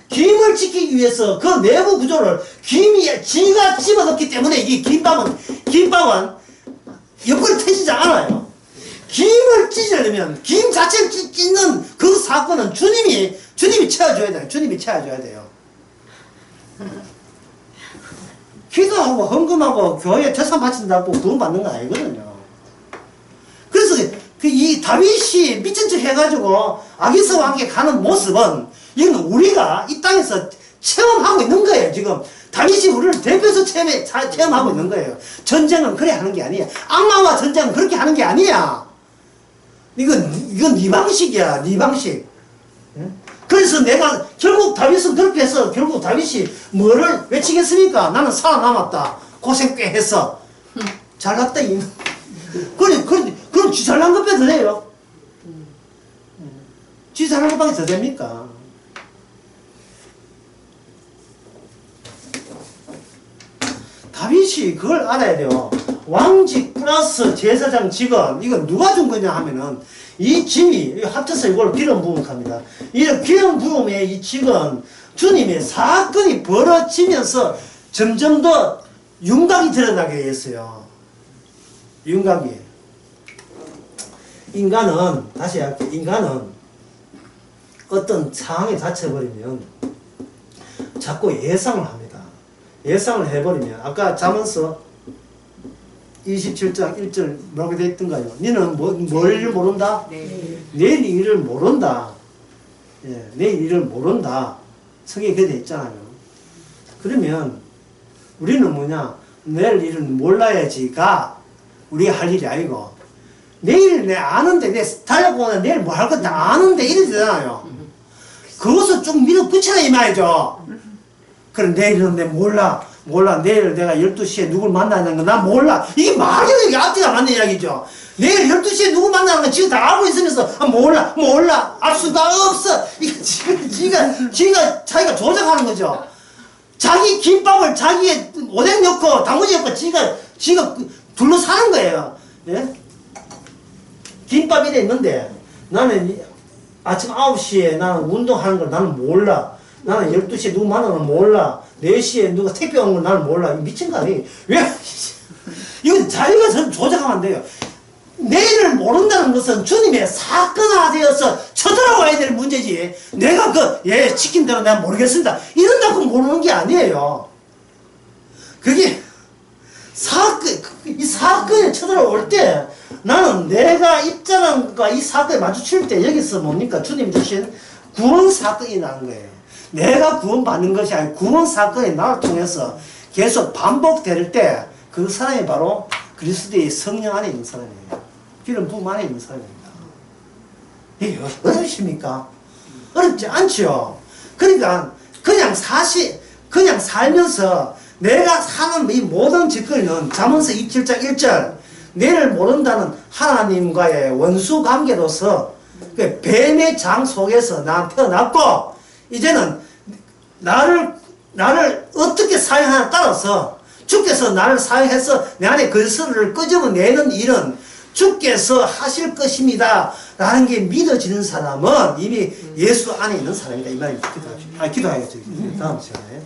김을 지키기 위해서 그 내부 구조를 김이 지가 집어넣기 때문에 이 김밥은 옆구리 터지지 않아요. 김을 찢으려면 김 자체를 찢는 그 사건은 주님이 채워줘야 돼요. 주님이 채워줘야 돼요. 기도하고 헌금하고 교회에 재산 바친다고 구원 받는 거 아니거든요. 그래서 이 다윗이 미친 척 해가지고 아기서와 함께 가는 모습은 이건 우리가 이 땅에서 체험하고 있는 거예요. 지금 다윗이 우리를 대표해서 체험하고 있는 거예요. 전쟁은 그래 하는 게 아니야. 악마와 전쟁은 그렇게 하는 게 아니야. 이건 네 방식이야. 네 방식. 그래서 내가 결국 다윗은 그렇게 해서 결국 다윗이 뭐를 외치겠습니까? 나는 살아남았다. 고생 꽤 했어. 잘났다. 그럼 쥐 잘난 것밖에 더 돼요. 쥐 잘난 것밖에 더 됩니까? 다윗이 그걸 알아야 돼요. 왕직 플러스 제사장 직원, 이건 누가 준 거냐 하면은 이 짐이 합쳐서 이걸 기름 부음 합니다. 이 기름 부음의 이 직은 주님의 사건이 벌어지면서 점점 더 윤곽이 드러나게 했어요. 윤곽이. 다시 할게요. 인간은 어떤 상황에 닫혀버리면 자꾸 예상을 합니다. 예상을 해버리면 아까 잠언서 27장 1절 뭐라고 되어 있던가요? 너는 뭘 모른다? 내일 일을 모른다. 내일 일을 모른다. 성경에 그렇게 되어 있잖아요. 그러면 우리는 뭐냐? 내일 일을 몰라야지가 우리가 할 일이 아니고 내일 아는데 달려보면 내일 뭐 할 건데 아는데 이래 되잖아요. 그것을 좀 밀어붙여라 이 말이죠. 그럼 내일은 몰라. 내일 내가 12시에 누굴 만나는 거 난 몰라. 이게 말이 되게 앞뒤가 맞는 이야기죠. 내일 12시에 누구 만나는 거 지가 다 알고 있으면서 몰라 알 수가 없어. 이거 지가 자기가 조작하는 거죠. 자기 김밥을 자기의 오뎅 넣고 단무지 넣고 지가 둘러사는 거예요. 예? 김밥이 돼 있는데 나는 아침 9시에 나는 운동하는 걸 나는 몰라. 나는 12시에 누구 만나는 걸 몰라. 4시에 누가 택배 오는 걸 나는 몰라. 미친 거 아니에요. 왜? 이건 자기가 조작하면 안 돼요. 내일을 모른다는 것은 주님의 사건화되어서 쳐들어와야 될 문제지. 내가 시킨 대로 내가 모르겠습니다. 이런다고 모르는 게 아니에요. 그게 이 사건에 쳐들어올 때 나는 내가 입장과 이 사건에 마주칠 때 여기서 뭡니까? 주님 주신 구원 사건이 나는 거예요. 내가 구원받는 것이 아니고 구원 사건이 나를 통해서 계속 반복될 때 그 사람이 바로 그리스도의 성령 안에 있는 사람이에요. 기름 부음 안에 있는 사람입니다. 이게 어렵습니까? 어렵지 않죠. 그러니까 그냥 살면서 내가 사는 이 모든 짓거리는 잠언서 27장 1절 내를 모른다는 하나님과의 원수 관계로서 그 뱀의 장 속에서 나 태어났고 이제는 나를 어떻게 사용하냐에 따라서 주께서 나를 사용해서 내 안에 글쓰를 끄집어내는 일은 주께서 하실 것입니다 라는 게 믿어지는 사람은 이미 예수 안에 있는 사람이다 이 말입니다. 기도하겠죠. 다음 시간에